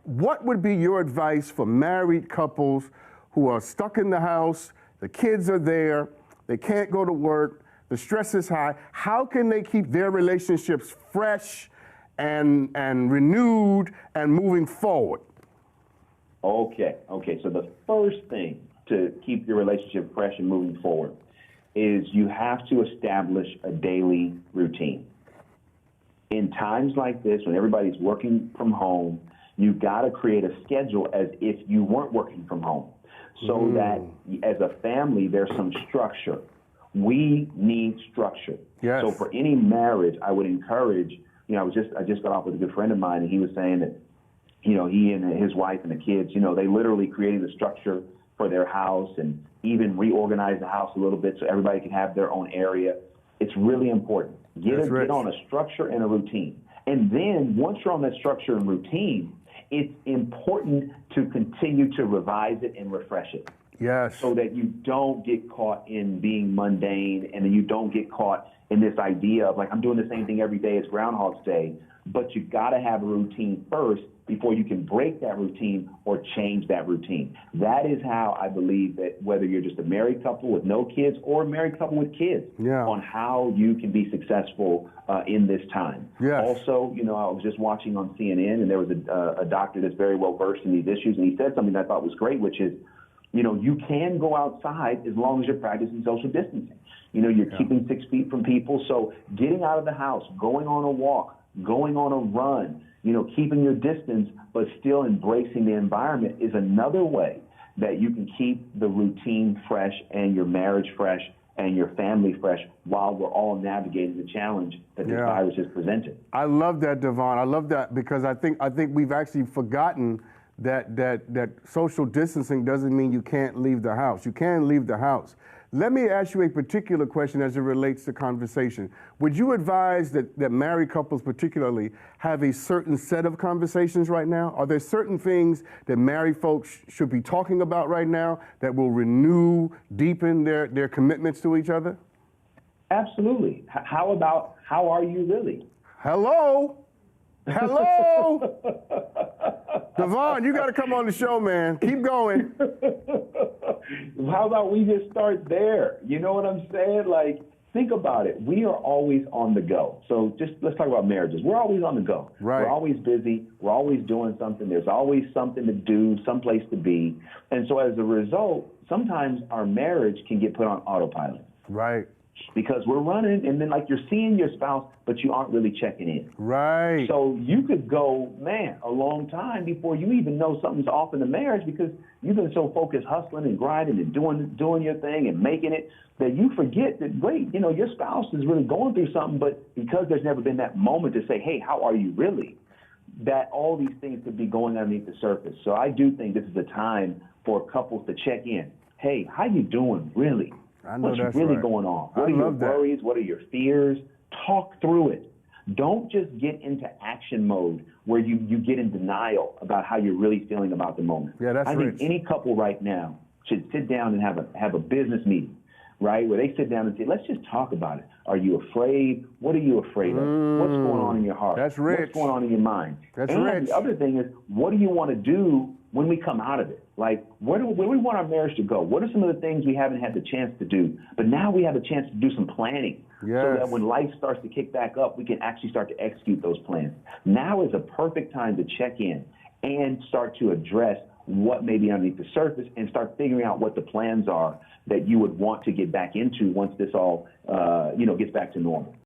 what would be your advice for married couples who are stuck in the house, the kids are there, they can't go to work, the stress is high? How can they keep their relationships fresh and renewed and moving forward? Okay. So the first thing to keep your relationship fresh and moving forward is you have to establish a daily routine. In times like this, when everybody's working from home, you've got to create a schedule as if you weren't working from home, so that as a family, there's some structure. We need structure. Yes. So for any marriage, I would encourage, I just got off with a good friend of mine, and he was saying that, he and his wife and the kids, they literally created a structure for their house and even reorganized the house a little bit so everybody can have their own area. It's really important. Get on a structure and a routine. And then once you're on that structure and routine, it's important to continue to revise it and refresh it. Yes. So that you don't get caught in being mundane, and then you don't get caught in this idea of like, I'm doing the same thing every day, it's Groundhog's Day. But you got to have a routine first before you can break that routine or change that routine. That is how I believe that whether you're just a married couple with no kids or a married couple with kids, on how you can be successful in this time. Yes. Also, I was just watching on CNN, and there was a doctor that's very well versed in these issues, and he said something that I thought was great, which is, you can go outside as long as you're practicing social distancing. You're keeping 6 feet from people. So getting out of the house, going on a walk, going on a run, keeping your distance, but still embracing the environment is another way that you can keep the routine fresh and your marriage fresh and your family fresh while we're all navigating the challenge that this virus has presented. I love that, DeVon. I love that because I think we've actually forgotten that social distancing doesn't mean you can't leave the house. You can leave the house. Let me ask you a particular question as it relates to conversation. Would you advise that married couples particularly have a certain set of conversations right now? Are there certain things that married folks should be talking about right now that will renew, deepen their commitments to each other? Absolutely. How about, how are you really? Hello? DeVon, you got to come on the show, man. Keep going. How about we just start there? You know what I'm saying? Like, think about it. We are always on the go. So just let's talk about marriages. We're always on the go. Right. We're always busy. We're always doing something. There's always something to do, someplace to be. And so as a result, sometimes our marriage can get put on autopilot. Right. Because we're running, and then like you're seeing your spouse, but you aren't really checking in. Right. So you could go, a long time before you even know something's off in the marriage because you've been so focused hustling and grinding and doing your thing and making it that you forget that, wait, your spouse is really going through something, but because there's never been that moment to say, hey, how are you really? That all these things could be going underneath the surface. So I do think this is a time for couples to check in. Hey, how you doing really? I know What's really going on? What are your worries? What are your fears? Talk through it. Don't just get into action mode where you get in denial about how you're really feeling about the moment. Yeah, that's I think any couple right now should sit down and have a business meeting, right, where they sit down and say, let's just talk about it. Are you afraid? What are you afraid of? What's going on in your heart? That's rich. What's going on in your mind? That's and rich. The other thing is, what do you want to do when we come out of it? Like, where do we want our marriage to go? What are some of the things we haven't had the chance to do? But now we have a chance to do some planning so that when life starts to kick back up, we can actually start to execute those plans. Now is a perfect time to check in and start to address what may be underneath the surface and start figuring out what the plans are that you would want to get back into once this all, gets back to normal.